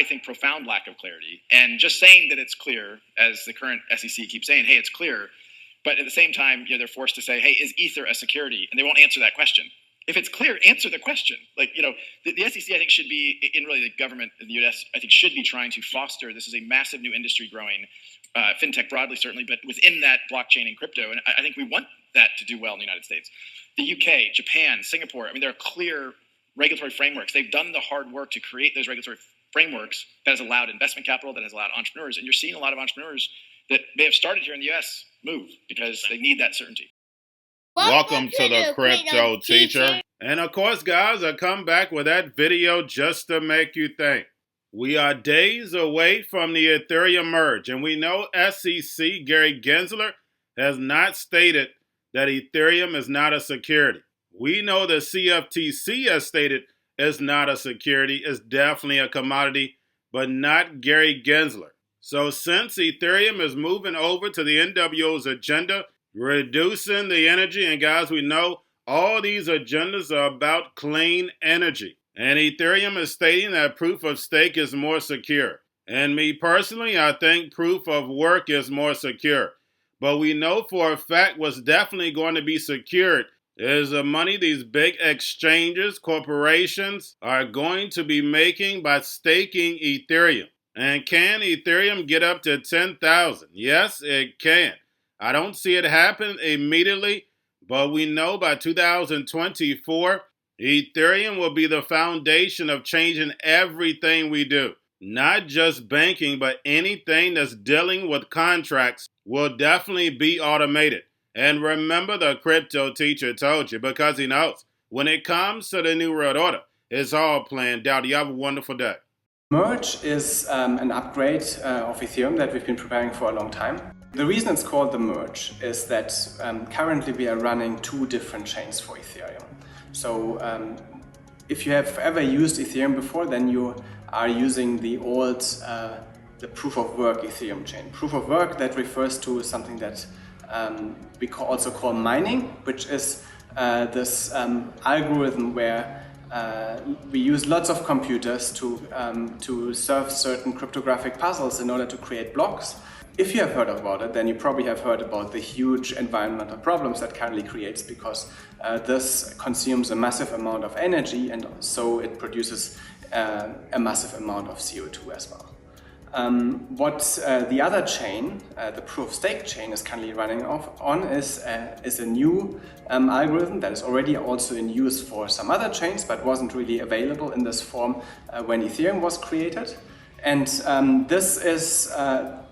I think, profound lack of clarity. And just saying that it's clear, as the current SEC keeps saying, hey, it's clear, but at the same time, they're forced to say, hey, is Ether a security? And they won't answer that question. If it's clear, answer the question. Like, the SEC, I think, should be, in really the government in the US, I think, should be trying to foster, this is a massive new industry growing, fintech broadly, certainly, but within that, blockchain and crypto. And I think we want that to do well in the United States. The UK, Japan, Singapore, I mean, there are clear regulatory frameworks. They've done the hard work to create those regulatory frameworks that has allowed investment capital, that has allowed entrepreneurs. And you're seeing a lot of entrepreneurs that may have started here in the US move because they need that certainty. Welcome to the Crypto Teacher. And of course, guys, I come back with that video just to make you think. We are days away from the Ethereum merge, and we know SEC Gary Gensler has not stated that Ethereum is not a security. We know the CFTC has stated it's not a security, it's definitely a commodity, but not Gary Gensler. So since Ethereum is moving over to the NWO's agenda, reducing the energy, and guys, we know all these agendas are about clean energy. And Ethereum is stating that proof of stake is more secure. And me personally, I think proof of work is more secure. But we know for a fact what's definitely going to be secured is the money these big exchanges, corporations are going to be making by staking Ethereum. And can Ethereum get up to 10,000? Yes, it can. I don't see it happen immediately, but we know by 2024, Ethereum will be the foundation of changing everything we do. Not just banking, but anything that's dealing with contracts will definitely be automated. And remember, the Crypto Teacher told you, because he knows when it comes to the New World Order, it's all planned out. You have a wonderful day. Merge is an upgrade of Ethereum that we've been preparing for a long time. The reason it's called the merge is that currently we are running two different chains for Ethereum. So if you have ever used Ethereum before, then you are using the old, the proof of work Ethereum chain. Proof of work, that refers to something that we also call mining, which is this algorithm where we use lots of computers to solve certain cryptographic puzzles in order to create blocks. If you have heard about it, then you probably have heard about the huge environmental problems that currently creates, because this consumes a massive amount of energy, and so it produces a massive amount of CO2 as well. What the other chain, the proof of stake chain, is currently running on is a new algorithm that is already also in use for some other chains, but wasn't really available in this form when Ethereum was created. And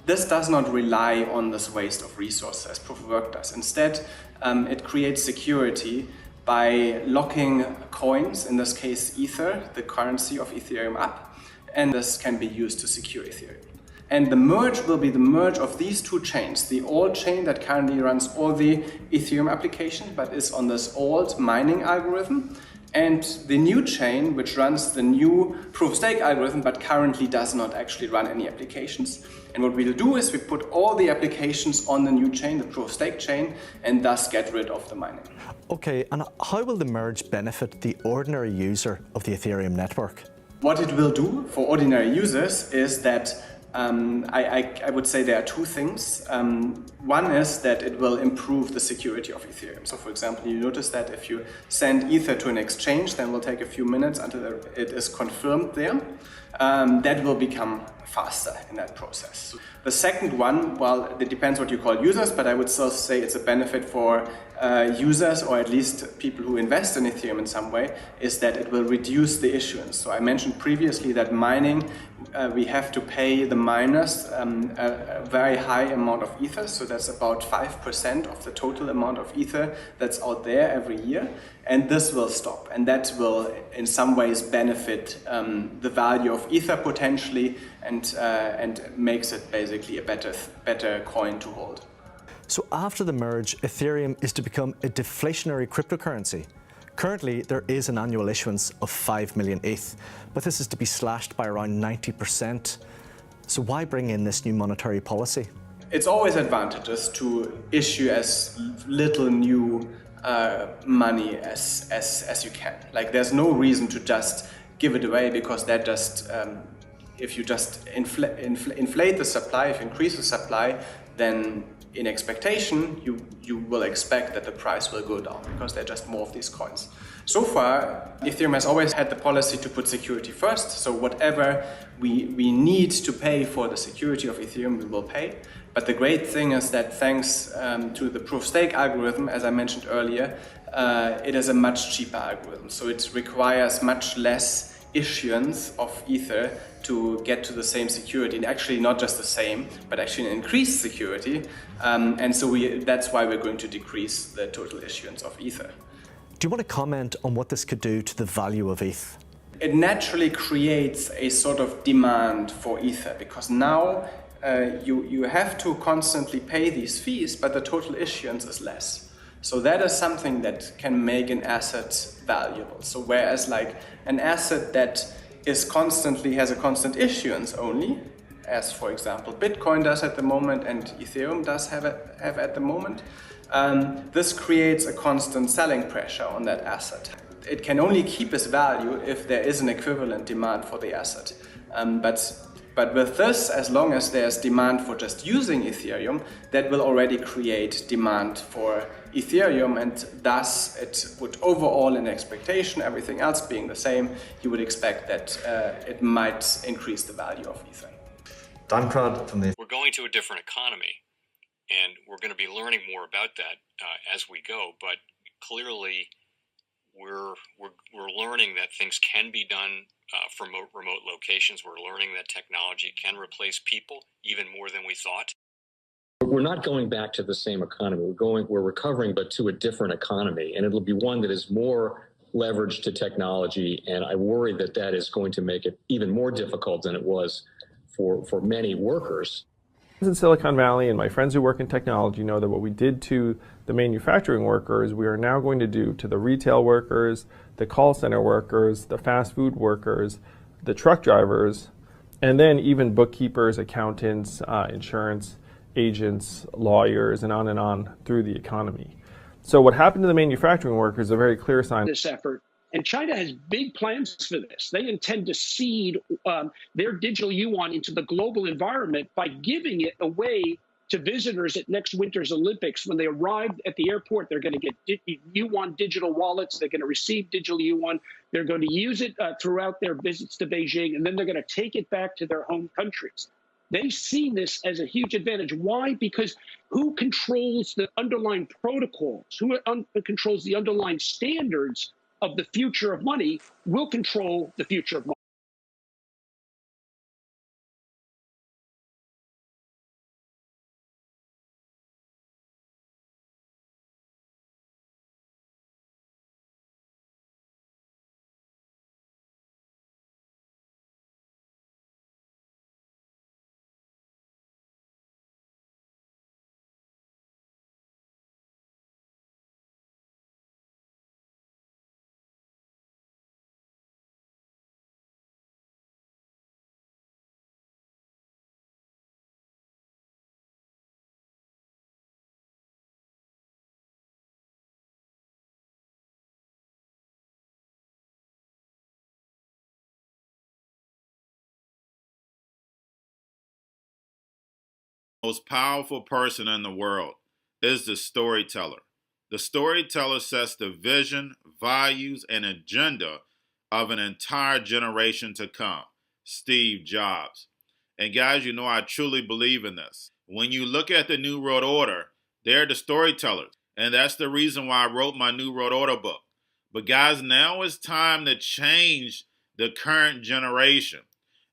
this does not rely on this waste of resources as proof of work does. Instead, it creates security by locking coins, in this case Ether, the currency of Ethereum, up, and this can be used to secure Ethereum. And the merge will be the merge of these two chains, the old chain that currently runs all the Ethereum application but is on this old mining algorithm, and the new chain which runs the new proof of stake algorithm but currently does not actually run any applications. And what we'll do is we put all the applications on the new chain, the proof of stake chain, and thus get rid of the mining. Okay, and how will the merge benefit the ordinary user of the Ethereum network? What it will do for ordinary users is that I would say there are two things. One is that it will improve the security of Ethereum. So for example, you notice that if you send Ether to an exchange, then it will take a few minutes until it is confirmed there. That will become faster in that process. The second one, well, it depends what you call users, but I would still say it's a benefit for users, or at least people who invest in Ethereum in some way, is that it will reduce the issuance. So I mentioned previously that mining, we have to pay the miners a very high amount of Ether, so that's about 5% of the total amount of Ether that's out there every year, and this will stop, and that will in some ways benefit the value of Ether potentially, and makes it basically a better coin to hold. So after the merge, Ethereum is to become a deflationary cryptocurrency. Currently, there is an annual issuance of 5 million ETH, but this is to be slashed by around 90%. So why bring in this new monetary policy? It's always advantageous to issue as little new money as you can. Like, there's no reason to just give it away, because that just if you just inflate the supply, if you increase the supply, then in expectation, you will expect that the price will go down because there are just more of these coins. So far, Ethereum has always had the policy to put security first. So whatever we need to pay for the security of Ethereum, we will pay. But the great thing is that thanks to the proof-of-stake algorithm, as I mentioned earlier, it is a much cheaper algorithm. So it requires much less issuance of Ether to get to the same security, and actually not just the same, but actually an increased security. And so that's why we're going to decrease the total issuance of Ether. Do you want to comment on what this could do to the value of ETH? It naturally creates a sort of demand for Ether, because now you have to constantly pay these fees, but the total issuance is less. So that is something that can make an asset valuable. So whereas like an asset that has a constant issuance only, as for example Bitcoin does at the moment and Ethereum does have at the moment, this creates a constant selling pressure on that asset. It can only keep its value if there is an equivalent demand for the asset. But with this, as long as there's demand for just using Ethereum, that will already create demand for Ethereum, and thus it would overall, in expectation, everything else being the same, you would expect that it might increase the value of Ether. Dan Crowd from the... We're going to a different economy, and we're going to be learning more about that as we go, but clearly we're learning that things can be done from remote locations. We're learning that technology can replace people even more than we thought. We're not going back to the same economy. We're recovering, but to a different economy, and it'll be one that is more leveraged to technology. And I worry that that is going to make it even more difficult than it was for many workers. In Silicon Valley, and my friends who work in technology know that what we did to the manufacturing workers, we are now going to do to the retail workers, the call center workers, the fast food workers, the truck drivers, and then even bookkeepers, accountants, insurance agents, lawyers, and on through the economy. So what happened to the manufacturing workers is a very clear sign. This effort. And China has big plans for this. They intend to seed their digital yuan into the global environment by giving it away to visitors at next winter's Olympics. When they arrive at the airport, they're going to get yuan digital wallets. They're going to receive digital yuan. They're going to use it throughout their visits to Beijing, and then they're going to take it back to their home countries. They see this as a huge advantage. Why? Because who controls the underlying protocols, who controls the underlying standards of the future of money will control the future of money. Most powerful person in the world is the storyteller. The storyteller sets the vision, values, and agenda of an entire generation to come. Steve Jobs. And guys, you know I truly believe in this. When you look at the New World Order, they're the storytellers. And that's the reason why I wrote my New World Order book. But guys, now it's time to change the current generation.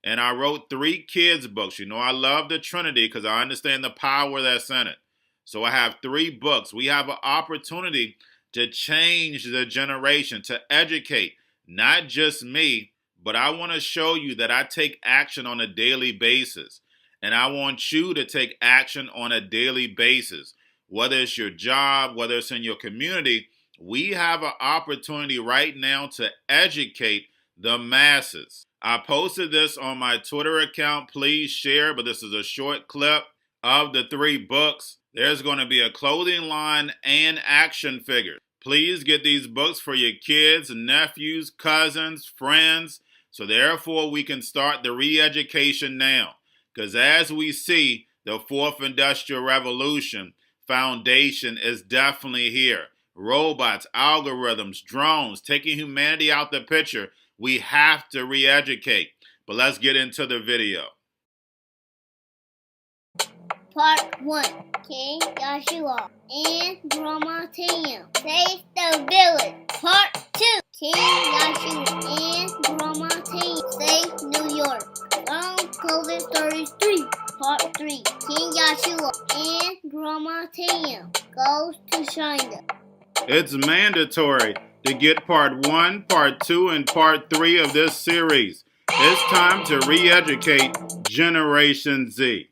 And I wrote 3 kids' books. You know, I love the Trinity because I understand the power that's in it. So I have 3 books. We have an opportunity to change the generation, to educate, not just me, but I want to show you that I take action on a daily basis. And I want you to take action on a daily basis. Whether it's your job, whether it's in your community, we have an opportunity right now to educate the masses. I posted this on my Twitter account. Please share, but this is a short clip of the 3 books. There's going to be a clothing line and action figures. Please get these books for your kids, nephews, cousins, friends, So therefore, we can start the re-education now. Because as we see, the fourth industrial revolution foundation is definitely here. Robots, algorithms, drones, taking humanity out the picture. We have to re-educate. But let's get into the video. Part 1. King Joshua and Grandma Tam save the village. Part 2. King Joshua and Grandma Tam save New York. Long COVID Stories 3. Part 3. King Joshua and Grandma Tam goes to China. It's mandatory to get part 1, part 2, and part 3 of this series. It's time to re-educate Generation Z.